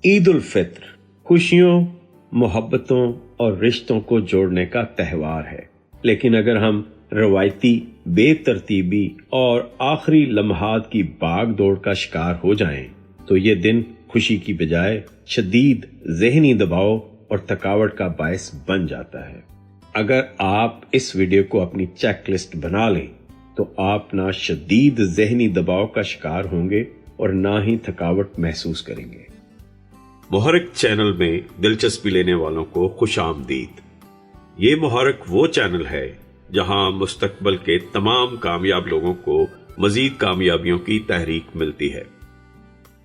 عید الفطر خوشیوں، محبتوں اور رشتوں کو جوڑنے کا تہوار ہے، لیکن اگر ہم روایتی بے ترتیبی اور آخری لمحات کی بھاگ دوڑ کا شکار ہو جائیں تو یہ دن خوشی کی بجائے شدید ذہنی دباؤ اور تھکاوٹ کا باعث بن جاتا ہے۔ اگر آپ اس ویڈیو کو اپنی چیک لسٹ بنا لیں تو آپ نہ شدید ذہنی دباؤ کا شکار ہوں گے اور نہ ہی تھکاوٹ محسوس کریں گے۔ محرک چینل میں دلچسپی لینے والوں کو خوش آمدید۔ یہ محرک وہ چینل ہے جہاں مستقبل کے تمام کامیاب لوگوں کو مزید کامیابیوں کی تحریک ملتی ہے۔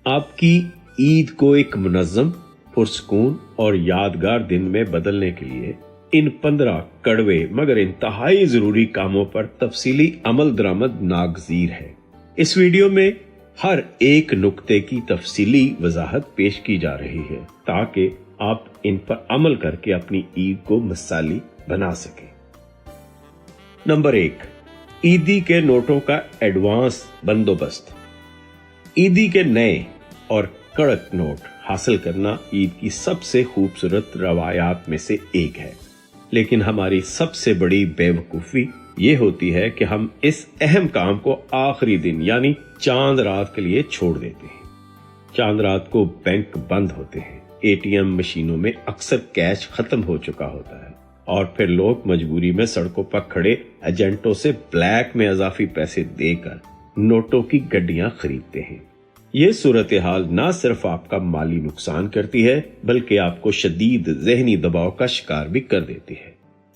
آپ کی عید کو ایک منظم، پرسکون اور یادگار دن میں بدلنے کے لیے ان 15 کڑوے مگر انتہائی ضروری کاموں پر تفصیلی عمل درآمد ناگزیر ہے۔ اس ویڈیو میں ہر ایک نقطے کی تفصیلی وضاحت پیش کی جا رہی ہے تاکہ آپ ان پر عمل کر کے اپنی عید کو مثالی بنا سکیں۔ نمبر 1، عیدی کے نوٹوں کا ایڈوانس بندوبست۔ عیدی کے نئے اور کڑک نوٹ حاصل کرنا عید کی سب سے خوبصورت روایات میں سے ایک ہے، لیکن ہماری سب سے بڑی بے وقوفی یہ ہوتی ہے کہ ہم اس اہم کام کو آخری دن یعنی چاند رات کے لیے چھوڑ دیتے ہیں۔ چاند رات کو بینک بند ہوتے ہیں، اے ٹی ایم مشینوں میں اکثر کیش ختم ہو چکا ہوتا ہے اور پھر لوگ مجبوری میں سڑکوں پر کھڑے ایجنٹوں سے بلیک میں اضافی پیسے دے کر نوٹوں کی گڈیاں خریدتے ہیں۔ یہ صورتحال نہ صرف آپ کا مالی نقصان کرتی ہے بلکہ آپ کو شدید ذہنی دباؤ کا شکار بھی کر دیتی ہے۔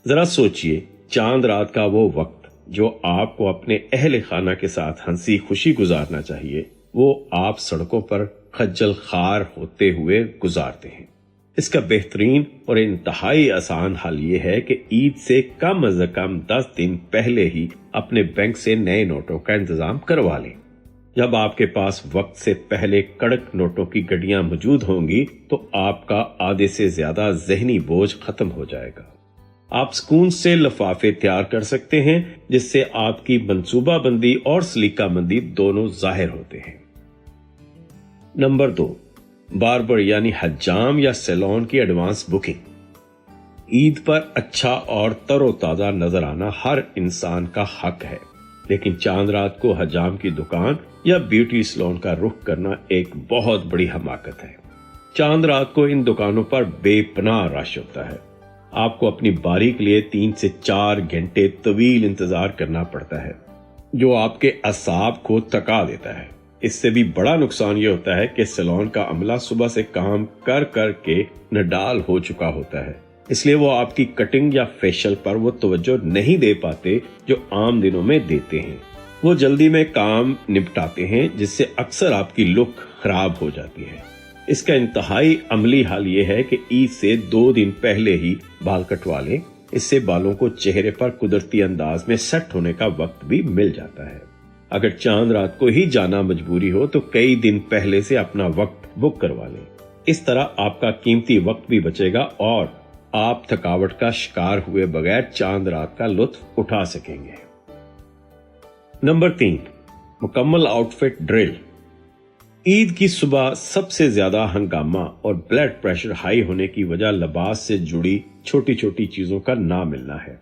ذرا سوچئے، چاند رات کا وہ وقت جو آپ کو اپنے اہل خانہ کے ساتھ ہنسی خوشی گزارنا چاہیے، وہ آپ سڑکوں پر خجل خوار ہوتے ہوئے گزارتے ہیں۔ اس کا بہترین اور انتہائی آسان حل یہ ہے کہ عید سے کم از کم 10 دن پہلے ہی اپنے بینک سے نئے نوٹوں کا انتظام کروا لیں۔ جب آپ کے پاس وقت سے پہلے کڑک نوٹوں کی گڈیاں موجود ہوں گی تو آپ کا آدھے سے زیادہ ذہنی بوجھ ختم ہو جائے گا۔ آپ سکون سے لفافے تیار کر سکتے ہیں جس سے آپ کی منصوبہ بندی اور سلیقہ مندی دونوں ظاہر ہوتے ہیں۔ نمبر 2، باربر یعنی حجام یا سیلون کی ایڈوانس بکنگ۔ عید پر اچھا اور تر و تازہ نظر آنا ہر انسان کا حق ہے، لیکن چاند رات کو حجام کی دکان یا بیوٹی سیلون کا رخ کرنا ایک بہت بڑی حماقت ہے۔ چاند رات کو ان دکانوں پر بے پناہ رش ہوتا ہے۔ آپ کو اپنی باری کے لیے 3 سے 4 گھنٹے طویل انتظار کرنا پڑتا ہے، جو آپ کے اعصاب کو تھکا دیتا ہے۔ اس سے بھی بڑا نقصان یہ ہوتا ہے کہ سیلون کا عملہ صبح سے کام کر کر کے نڈال ہو چکا ہوتا ہے، اس لیے وہ آپ کی کٹنگ یا فیشل پر وہ توجہ نہیں دے پاتے جو عام دنوں میں دیتے ہیں۔ وہ جلدی میں کام نپٹاتے ہیں جس سے اکثر آپ کی لک خراب ہو جاتی ہے۔ اس کا انتہائی عملی حل یہ ہے کہ عید سے 2 دن پہلے ہی بال کٹوا لیں، اس سے بالوں کو چہرے پر قدرتی انداز میں سیٹ ہونے کا وقت بھی مل جاتا ہے۔ اگر چاند رات کو ہی جانا مجبوری ہو تو کئی دن پہلے سے اپنا وقت بک کروا لیں، اس طرح آپ کا قیمتی وقت بھی بچے گا اور آپ تھکاوٹ کا شکار ہوئے بغیر چاند رات کا لطف اٹھا سکیں گے۔ نمبر 3، مکمل آؤٹ فٹ ڈرل۔ عید کی صبح سب سے زیادہ ہنگامہ اور بلڈ پریشر ہائی ہونے کی وجہ لباس سے جڑی چھوٹی چھوٹی چیزوں کا نہ ملنا ہے۔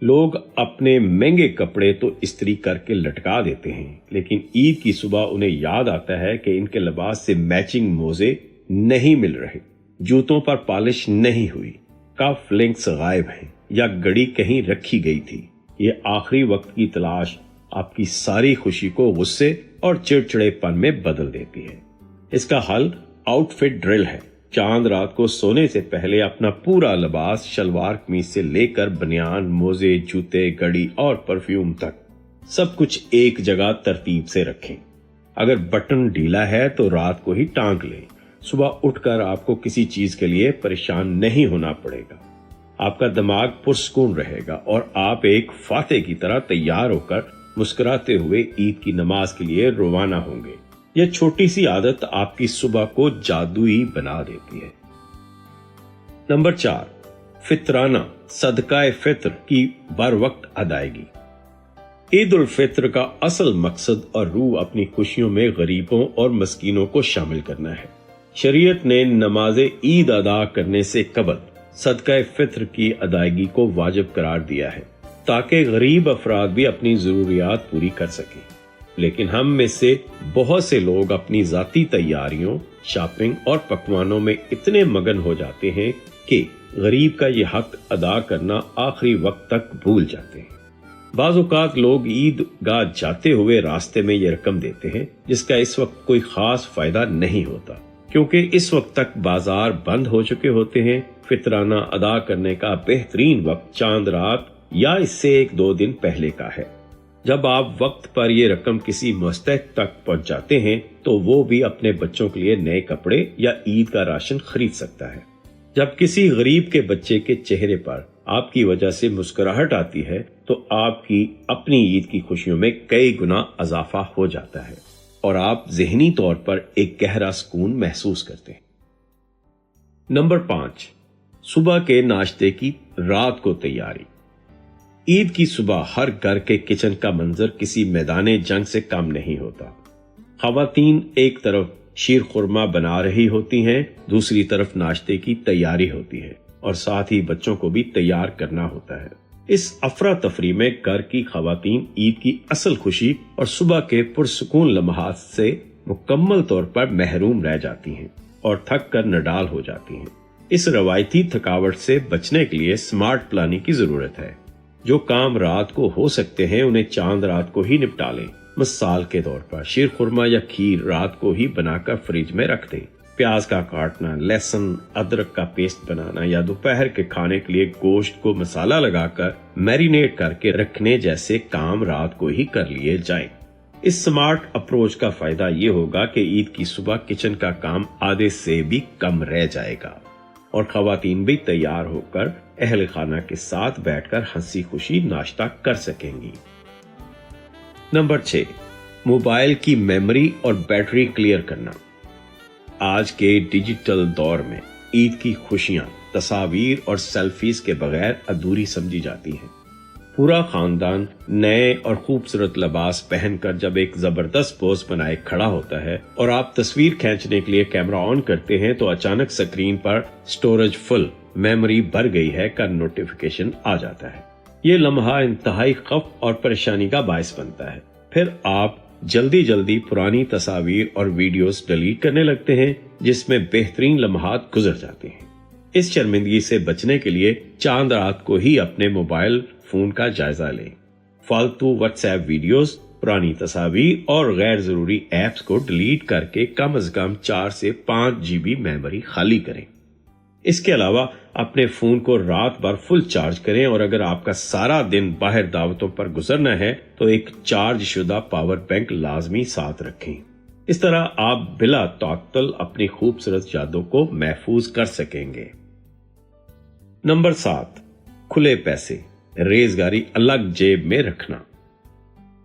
لوگ اپنے مہنگے کپڑے تو استری کر کے لٹکا دیتے ہیں، لیکن عید کی صبح انہیں یاد آتا ہے کہ ان کے لباس سے میچنگ موزے نہیں مل رہے، جوتوں پر پالش نہیں ہوئی، کف لنکس غائب ہیں یا گڑی کہیں رکھی گئی تھی۔ یہ آخری وقت کی تلاش آپ کی ساری خوشی کو غصے اور چڑچڑے پن میں بدل دیتی ہے۔ اس کا حل آؤٹ فٹ ڈرل ہے۔ چاند رات کو سونے سے پہلے اپنا پورا لباس شلوار قمیص سے لے کر بنیان، موزے، جوتے، گھڑی اور پرفیوم تک سب کچھ ایک جگہ ترتیب سے رکھیں۔ اگر بٹن ڈھیلا ہے تو رات کو ہی ٹانک لیں۔ صبح اٹھ کر آپ کو کسی چیز کے لیے پریشان نہیں ہونا پڑے گا۔ آپ کا دماغ پرسکون رہے گا اور آپ ایک فاتح کی طرح تیار ہو کر مسکراتے ہوئے عید کی نماز کے لیے روانہ ہوں گے۔ یہ چھوٹی سی عادت آپ کی صبح کو جادوئی بنا دیتی ہے۔ نمبر 4، فطرانہ صدقہ فطر کی بر وقت ادائیگی۔ عید الفطر کا اصل مقصد اور روح اپنی خوشیوں میں غریبوں اور مسکینوں کو شامل کرنا ہے۔ شریعت نے نماز عید ادا کرنے سے قبل صدقہ فطر کی ادائیگی کو واجب قرار دیا ہے تاکہ غریب افراد بھی اپنی ضروریات پوری کر سکیں، لیکن ہم میں سے بہت سے لوگ اپنی ذاتی تیاریوں، شاپنگ اور پکوانوں میں اتنے مگن ہو جاتے ہیں کہ غریب کا یہ حق ادا کرنا آخری وقت تک بھول جاتے ہیں۔ بعض اوقات لوگ عید گاہ جاتے ہوئے راستے میں یہ رقم دیتے ہیں جس کا اس وقت کوئی خاص فائدہ نہیں ہوتا، کیونکہ اس وقت تک بازار بند ہو چکے ہوتے ہیں۔ فطرانہ ادا کرنے کا بہترین وقت چاند رات یا اس سے 1-2 دن پہلے کا ہے۔ جب آپ وقت پر یہ رقم کسی مستحق تک پہنچ جاتے ہیں تو وہ بھی اپنے بچوں کے لیے نئے کپڑے یا عید کا راشن خرید سکتا ہے۔ جب کسی غریب کے بچے کے چہرے پر آپ کی وجہ سے مسکراہٹ آتی ہے تو آپ کی اپنی عید کی خوشیوں میں کئی گنا اضافہ ہو جاتا ہے اور آپ ذہنی طور پر ایک گہرا سکون محسوس کرتے ہیں۔ نمبر 5، صبح کے ناشتے کی رات کو تیاری۔ عید کی صبح ہر گھر کے کچن کا منظر کسی میدان جنگ سے کم نہیں ہوتا۔ خواتین ایک طرف شیر خورما بنا رہی ہوتی ہیں، دوسری طرف ناشتے کی تیاری ہوتی ہے اور ساتھ ہی بچوں کو بھی تیار کرنا ہوتا ہے۔ اس افراتفری میں گھر کی خواتین عید کی اصل خوشی اور صبح کے پرسکون لمحات سے مکمل طور پر محروم رہ جاتی ہیں اور تھک کر نڈال ہو جاتی ہیں۔ اس روایتی تھکاوٹ سے بچنے کے لیے سمارٹ پلاننگ کی ضرورت ہے۔ جو کام رات کو ہو سکتے ہیں انہیں چاند رات کو ہی نپٹا لیں۔ مثال کے طور پر شیر خورما یا کھیر رات کو ہی بنا کر فریج میں رکھ دیں۔ پیاز کا کاٹنا، لہسن ادرک کا پیسٹ بنانا یا دوپہر کے کھانے کے لیے گوشت کو مسالہ لگا کر میرینیٹ کر کے رکھنے جیسے کام رات کو ہی کر لیے جائیں۔ اس سمارٹ اپروچ کا فائدہ یہ ہوگا کہ عید کی صبح کچن کا کام آدھے سے بھی کم رہ جائے گا اور خواتین بھی تیار ہو کر اہل خانہ کے ساتھ بیٹھ کر ہنسی خوشی ناشتہ کر سکیں گی۔ نمبر 6، موبائل کی میموری اور بیٹری کلیئر کرنا۔ آج کے ڈیجیٹل دور میں عید کی خوشیاں تصاویر اور سیلفیز کے بغیر ادھوری سمجھی جاتی ہیں۔ پورا خاندان نئے اور خوبصورت لباس پہن کر جب ایک زبردست پوز بنائے کھڑا ہوتا ہے اور آپ تصویر کھینچنے کے لیے کیمرہ آن کرتے ہیں تو اچانک سکرین پر سٹوریج فل، میموری بھر گئی ہے کا نوٹیفیکیشن آ جاتا ہے۔ یہ لمحہ انتہائی خوف اور پریشانی کا باعث بنتا ہے۔ پھر آپ جلدی پرانی تصاویر اور ویڈیوز ڈیلیٹ کرنے لگتے ہیں جس میں بہترین لمحات گزر جاتے ہیں۔ اس شرمندگی سے بچنے کے لیے چاند رات کو ہی اپنے موبائل فون کا جائزہ لیں۔ فالتو واٹس ایپ ویڈیوز، پرانی تصاویر اور غیر ضروری ایپس کو ڈیلیٹ کر کے کم از کم 4 سے 5 GB میموری خالی کریں۔ اس کے علاوہ اپنے فون کو رات بھر فل چارج کریں اور اگر آپ کا سارا دن باہر دعوتوں پر گزرنا ہے تو ایک چارج شدہ پاور بینک لازمی ساتھ رکھیں۔ اس طرح آپ بلا تعطل اپنی خوبصورت یادوں کو محفوظ کر سکیں گے۔ نمبر 7، کھلے پیسے، ریزگاری الگ جیب میں رکھنا۔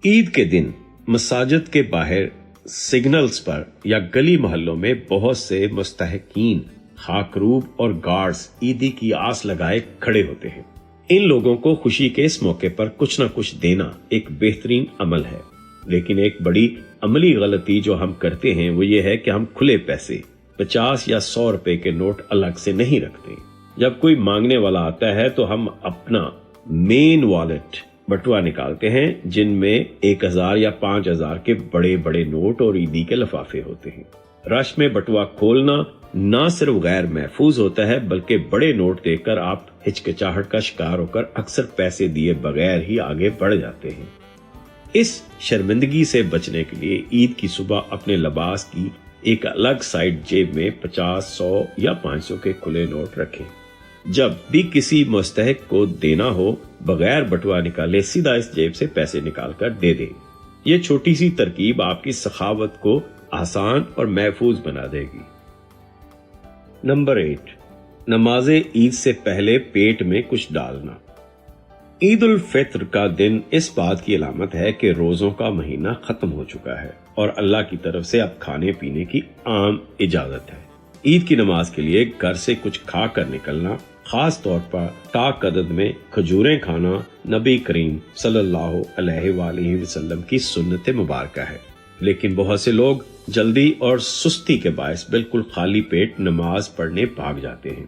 عید کے دن مساجد کے باہر سگنلز پر یا گلی محلوں میں بہت سے مستحقین، خاکروب اور گارڈز عیدی کی آس لگائے کھڑے ہوتے ہیں۔ ان لوگوں کو خوشی کے اس موقع پر کچھ نہ کچھ دینا ایک بہترین عمل ہے، لیکن ایک بڑی عملی غلطی جو ہم کرتے ہیں وہ یہ ہے کہ ہم کھلے پیسے 50 یا 100 روپے کے نوٹ الگ سے نہیں رکھتے۔ جب کوئی مانگنے والا آتا ہے تو ہم اپنا مین والیٹ بٹوا نکالتے ہیں جن میں 1000 یا 5000 کے بڑے بڑے نوٹ اور عیدی کے لفافے ہوتے ہیں۔ رش میں بٹوا کھولنا نہ صرف غیر محفوظ ہوتا ہے بلکہ بڑے نوٹ دے کر آپ ہچکچاہٹ کا شکار ہو کر اکثر پیسے دیے بغیر ہی آگے بڑھ جاتے ہیں۔ اس شرمندگی سے بچنے کے لیے عید کی صبح اپنے لباس کی ایک الگ سائڈ جیب میں 50، 100 یا 500 کے کھلے نوٹ رکھیں۔ جب بھی کسی مستحق کو دینا ہو بغیر بٹوا نکالے سیدھا اس جیب سے پیسے نکال کر دے دیں۔ یہ چھوٹی سی ترکیب آپ کی سخاوت کو آسان اور محفوظ بنا دے گی۔ نمبر 8، نماز عید سے پہلے پیٹ میں کچھ ڈالنا۔ عید الفطر کا دن اس بات کی علامت ہے کہ روزوں کا مہینہ ختم ہو چکا ہے اور اللہ کی طرف سے اب کھانے پینے کی عام اجازت ہے۔ عید کی نماز کے لیے گھر سے کچھ کھا کر نکلنا، خاص طور پر ٹاک عدد میں کھجوریں کھانا، نبی کریم صلی اللہ علیہ وآلہ وسلم کی سنت مبارکہ ہے۔ لیکن بہت سے لوگ جلدی اور سستی کے باعث بالکل خالی پیٹ نماز پڑھنے بھاگ جاتے ہیں۔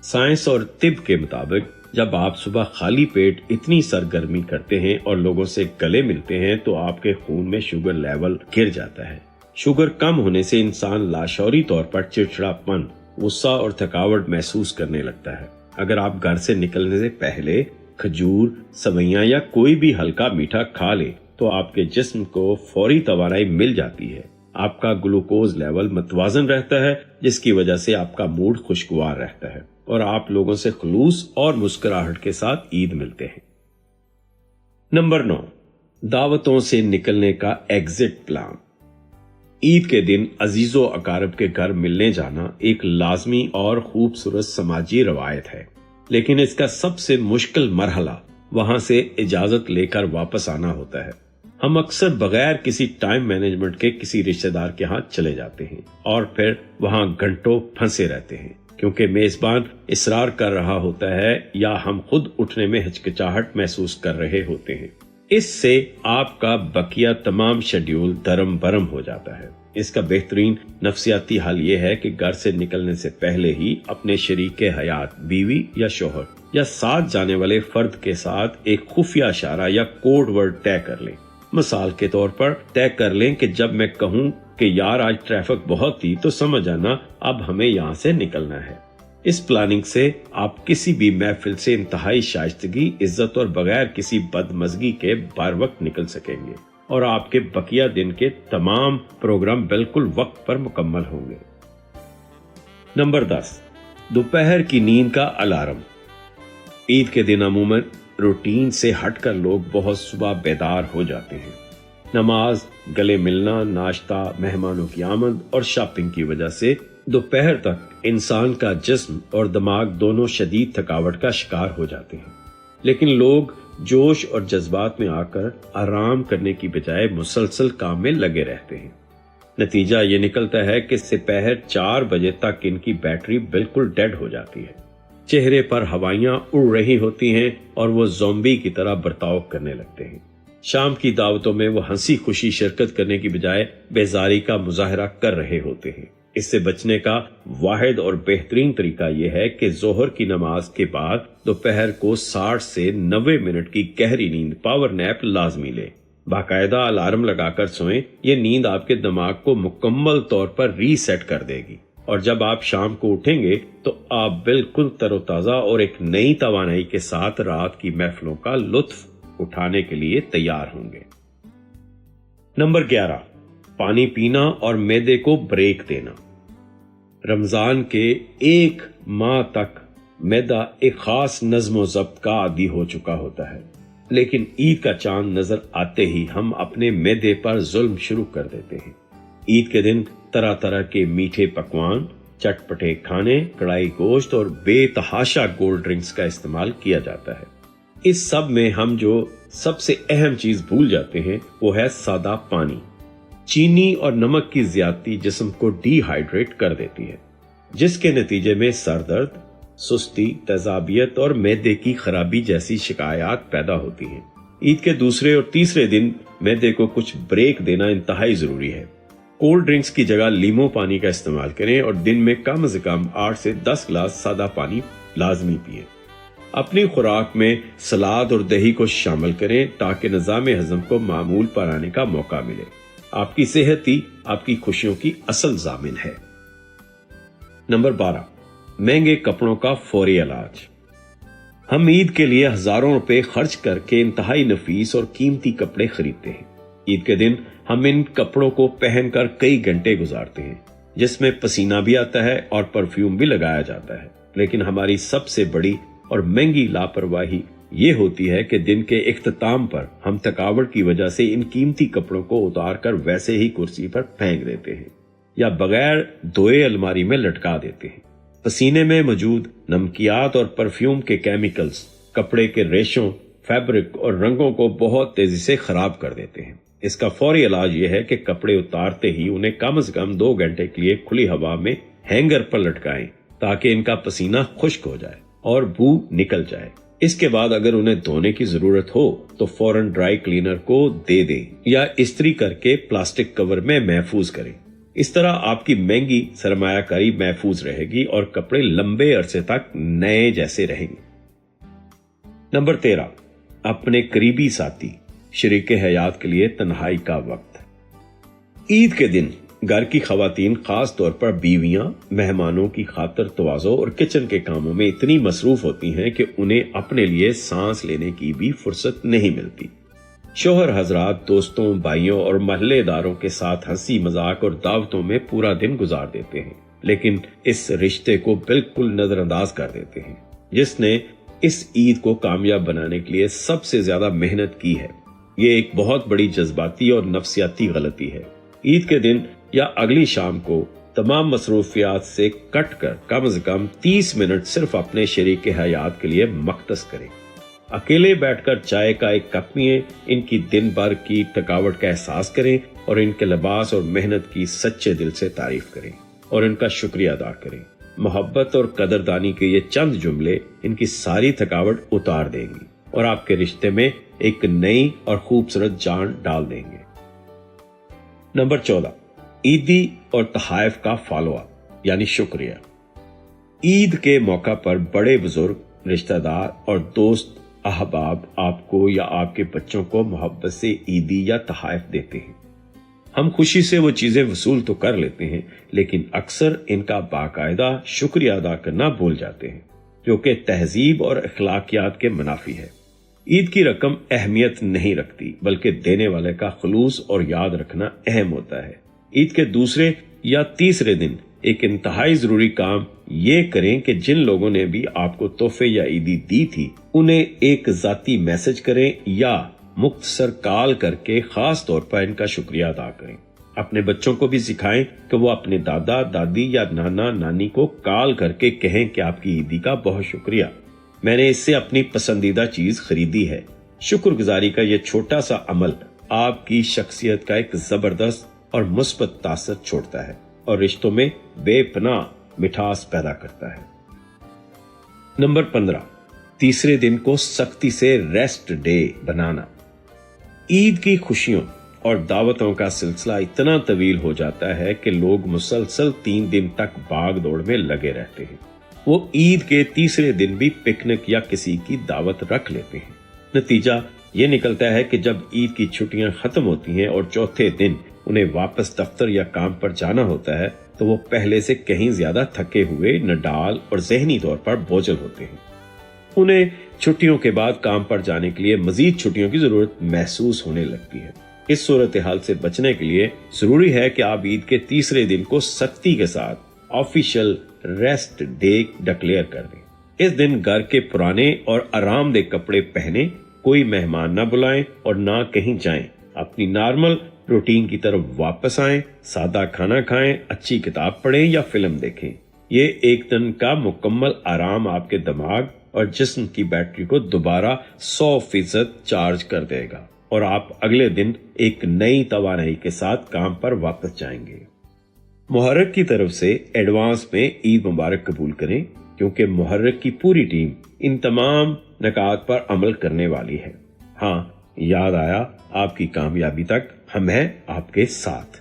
سائنس اور طب کے مطابق جب آپ صبح خالی پیٹ اتنی سرگرمی کرتے ہیں اور لوگوں سے گلے ملتے ہیں تو آپ کے خون میں شوگر لیول گر جاتا ہے۔ شوگر کم ہونے سے انسان لاشعوری طور پر چڑچڑاپن، غصہ اور تھکاوٹ محسوس کرنے لگتا ہے۔ اگر آپ گھر سے نکلنے سے پہلے کھجور، سویاں یا کوئی بھی ہلکا میٹھا کھا لیں تو آپ کے جسم کو فوری توانائی مل جاتی ہے۔ آپ کا گلوکوز لیول متوازن رہتا ہے، جس کی وجہ سے آپ کا موڈ خوشگوار رہتا ہے اور آپ لوگوں سے خلوص اور مسکراہٹ کے ساتھ عید ملتے ہیں۔ نمبر 9، دعوتوں سے نکلنے کا ایگزٹ پلان۔ عید کے دن عزیز و اقارب کے گھر ملنے جانا ایک لازمی اور خوبصورت سماجی روایت ہے، لیکن اس کا سب سے مشکل مرحلہ وہاں سے اجازت لے کر واپس آنا ہوتا ہے۔ ہم اکثر بغیر کسی ٹائم مینجمنٹ کے کسی رشتہ دار کے ہاں چلے جاتے ہیں اور پھر وہاں گھنٹوں پھنسے رہتے ہیں، کیونکہ میزبان اصرار کر رہا ہوتا ہے یا ہم خود اٹھنے میں ہچکچاہٹ محسوس کر رہے ہوتے ہیں۔ اس سے آپ کا بقیہ تمام شیڈیول درم برم ہو جاتا ہے۔ اس کا بہترین نفسیاتی حل یہ ہے کہ گھر سے نکلنے سے پہلے ہی اپنے شریک حیات، بیوی یا شوہر یا ساتھ جانے والے فرد کے ساتھ ایک خفیہ اشارہ یا کوڈ ورڈ طے کر لیں۔ مثال کے طور پر طے کر لیں کہ جب میں کہوں کہ یار آج ٹریفک بہت تھی تو سمجھ آنا اب ہمیں یہاں سے نکلنا ہے۔ اس پلاننگ سے آپ کسی بھی محفل سے انتہائی شائستگی، عزت اور بغیر کسی بدمزگی کے بر وقت نکل سکیں گے اور آپ کے بقیہ دن کے تمام پروگرام بالکل وقت پر مکمل ہوں گے۔ نمبر 10، دوپہر کی نیند کا الارم۔ عید کے دن عموماً روٹین سے ہٹ کر لوگ بہت صبح بیدار ہو جاتے ہیں۔ نماز، گلے ملنا، ناشتہ، مہمانوں کی آمد اور شاپنگ کی وجہ سے دوپہر تک انسان کا جسم اور دماغ دونوں شدید تھکاوٹ کا شکار ہو جاتے ہیں، لیکن لوگ جوش اور جذبات میں آ کر آرام کرنے کی بجائے مسلسل کام میں لگے رہتے ہیں۔ نتیجہ یہ نکلتا ہے کہ سپہر 4 بجے تک ان کی بیٹری بالکل ڈیڈ ہو جاتی ہے، چہرے پر ہوائیاں اڑ رہی ہوتی ہیں اور وہ زومبی کی طرح برتاؤ کرنے لگتے ہیں۔ شام کی دعوتوں میں وہ ہنسی خوشی شرکت کرنے کی بجائے بیزاری کا مظاہرہ کر رہے ہوتے ہیں۔ اس سے بچنے کا واحد اور بہترین طریقہ یہ ہے کہ ظہر کی نماز کے بعد دوپہر کو 60 سے 90 منٹ کی گہری نیند، پاور نیپ لازمی لیں۔ باقاعدہ الارم لگا کر سوئیں، یہ نیند آپ کے دماغ کو مکمل طور پر ری سیٹ کر دے گی اور جب آپ شام کو اٹھیں گے تو آپ بالکل تر و تازہ اور ایک نئی توانائی کے ساتھ رات کی محفلوں کا لطف اٹھانے کے لیے تیار ہوں گے۔ نمبر 11، پانی پینا اور معدے کو بریک دینا۔ رمضان کے 1 ماہ تک معدہ ایک خاص نظم و ضبط کا عادی ہو چکا ہوتا ہے، لیکن عید کا چاند نظر آتے ہی ہم اپنے معدے پر ظلم شروع کر دیتے ہیں۔ عید کے دن طرح طرح کے میٹھے پکوان، چٹپٹے کھانے، کڑھائی گوشت اور بے تحاشا گولڈ ڈرنکس کا استعمال کیا جاتا ہے۔ اس سب میں ہم جو سب سے اہم چیز بھول جاتے ہیں وہ ہے سادہ پانی۔ چینی اور نمک کی زیادتی جسم کو ڈی ہائیڈریٹ کر دیتی ہے، جس کے نتیجے میں سر درد، سستی، تیزابیت اور معدے کی خرابی جیسی شکایات پیدا ہوتی ہیں۔ عید کے دوسرے اور تیسرے دن معدے کو کچھ بریک دینا انتہائی ضروری ہے۔ کولڈ ڈرنکس کی جگہ لیمو پانی کا استعمال کریں اور دن میں کم از کم 8 سے 10 گلاس سادہ پانی لازمی پئیں۔ اپنی خوراک میں سلاد اور دہی کو شامل کریں تاکہ نظام ہضم کو معمول پر آنے کا موقع ملے۔ آپ کی صحت ہی آپ کی خوشیوں کی اصل ضامن ہے۔ نمبر 12، مہنگے کپڑوں کا فوری علاج۔ ہم عید کے لیے ہزاروں روپے خرچ کر کے انتہائی نفیس اور قیمتی کپڑے خریدتے ہیں۔ عید کے دن ہم ان کپڑوں کو پہن کر کئی گھنٹے گزارتے ہیں، جس میں پسینہ بھی آتا ہے اور پرفیوم بھی لگایا جاتا ہے، لیکن ہماری سب سے بڑی اور مہنگی لاپرواہی یہ ہوتی ہے کہ دن کے اختتام پر ہم تھکاوٹ کی وجہ سے ان قیمتی کپڑوں کو اتار کر ویسے ہی کرسی پر پھینک دیتے ہیں یا بغیر دھوئے الماری میں لٹکا دیتے ہیں۔ پسینے میں موجود نمکیات اور پرفیوم کے کیمیکلز کپڑے کے ریشوں، فیبرک اور رنگوں کو بہت تیزی سے خراب کر دیتے ہیں۔ اس کا فوری علاج یہ ہے کہ کپڑے اتارتے ہی انہیں کم از کم 2 گھنٹے کے لیے کھلی ہوا میں ہینگر پر لٹکائیں تاکہ ان کا پسینہ خشک ہو جائے اور بو نکل جائے۔ اس کے بعد اگر انہیں دھونے کی ضرورت ہو تو فوراً ڈرائی کلینر کو دے دیں یا استری کر کے پلاسٹک کور میں محفوظ کریں۔ اس طرح آپ کی مہنگی سرمایہ کاری محفوظ رہے گی اور کپڑے لمبے عرصے تک نئے جیسے رہیں گے۔ نمبر 13، اپنے قریبی ساتھی، شریک حیات کے لیے تنہائی کا وقت۔ عید کے دن گھر کی خواتین، خاص طور پر بیویاں، مہمانوں کی خاطر تواضع اور کچن کے کاموں میں اتنی مصروف ہوتی ہیں کہ انہیں اپنے لیے سانس لینے کی بھی فرصت نہیں ملتی۔ شوہر حضرات دوستوں، بھائیوں اور محلے داروں کے ساتھ ہنسی مذاق اور دعوتوں میں پورا دن گزار دیتے ہیں، لیکن اس رشتے کو بالکل نظر انداز کر دیتے ہیں جس نے اس عید کو کامیاب بنانے کے لیے سب سے زیادہ محنت کی ہے۔ یہ ایک بہت بڑی جذباتی اور نفسیاتی غلطی ہے۔ عید کے دن یا اگلی شام کو تمام مصروفیات سے کٹ کر کم از کم 30 منٹ صرف اپنے شریک حیات کے لیے مختص کریں۔ اکیلے بیٹھ کر چائے کا ایک کپ پیئیں، ان کی دن بھر کی تھکاوٹ کا احساس کریں اور ان کے لباس اور محنت کی سچے دل سے تعریف کریں اور ان کا شکریہ ادا کریں۔ محبت اور قدردانی کے یہ چند جملے ان کی ساری تھکاوٹ اتار دیں گی اور آپ کے رشتے میں ایک نئی اور خوبصورت جان ڈال دیں گے۔ نمبر 14، عیدی اور تحائف کا فالو اپ یعنی شکریہ۔ عید کے موقع پر بڑے بزرگ، رشتہ دار اور دوست احباب آپ کو یا آپ کے بچوں کو محبت سے عیدی یا تحائف دیتے ہیں۔ ہم خوشی سے وہ چیزیں وصول تو کر لیتے ہیں، لیکن اکثر ان کا باقاعدہ شکریہ ادا کرنا بھول جاتے ہیں، جو کہ تہذیب اور اخلاقیات کے منافی ہے۔ عید کی رقم اہمیت نہیں رکھتی، بلکہ دینے والے کا خلوص اور یاد رکھنا اہم ہوتا ہے۔ عید کے دوسرے یا تیسرے دن ایک انتہائی ضروری کام یہ کریں کہ جن لوگوں نے بھی آپ کو تحفے یا عیدی دی تھی انہیں ایک ذاتی میسج کریں یا مختصر کال کر کے خاص طور پر ان کا شکریہ ادا کریں۔ اپنے بچوں کو بھی سکھائیں کہ وہ اپنے دادا، دادی یا نانا، نانی کو کال کر کے کہیں کہ آپ کی عیدی کا بہت شکریہ، میں نے اس سے اپنی پسندیدہ چیز خریدی ہے۔ شکر گزاری کا یہ چھوٹا سا عمل آپ کی شخصیت کا ایک زبردست اور مثبت تاثر چھوڑتا ہے اور رشتوں میں بے پناہ مٹھاس پیدا کرتا ہے۔ نمبر 15، تیسرے دن کو سختی سے ریسٹ ڈے بنانا۔ عید کی خوشیوں اور دعوتوں کا سلسلہ اتنا طویل ہو جاتا ہے کہ لوگ مسلسل 3 دن تک بھاگ دوڑ میں لگے رہتے ہیں۔ وہ عید کے تیسرے دن بھی پکنک یا کسی کی دعوت رکھ لیتے ہیں۔ نتیجہ یہ نکلتا ہے کہ جب عید کی چھٹیاں ختم ہوتی ہیں اور چوتھے دن انہیں واپس دفتر یا کام پر جانا ہوتا ہے تو وہ پہلے سے کہیں زیادہ تھکے ہوئے، نڈال اور ذہنی طور پر بوجھل ہوتے ہیں۔ انہیں چھٹیوں کے بعد کام پر جانے کے لیے مزید چھٹیوں کی ضرورت محسوس ہونے لگتی ہے۔ اس صورتحال سے بچنے کے لیے ضروری ہے کہ آپ عید کے تیسرے دن کو سختی کے ساتھ آفیشل ریسٹ ڈے ڈکلیئر کر دیں۔ اس دن گھر کے پرانے اور آرام دہ کپڑے پہنیں، کوئی مہمان نہ بلائیں اور نہ کہیں جائیں۔ اپنی نارمل روٹین کی طرف واپس آئیں، سادہ کھانا کھائیں، اچھی کتاب پڑھیں یا فلم دیکھیں۔ یہ ایک دن کا مکمل آرام آپ کے دماغ اور جسم کی بیٹری کو دوبارہ 100% چارج کر دے گا اور آپ اگلے دن ایک نئی توانائی کے ساتھ کام پر واپس جائیں گے۔ محرک کی طرف سے ایڈوانس میں عید مبارک قبول کریں، کیونکہ محرک کی پوری ٹیم ان تمام نکات پر عمل کرنے والی ہے۔ ہاں، یاد آیا، آپ کی کامیابی تک ہم ہیں آپ کے ساتھ۔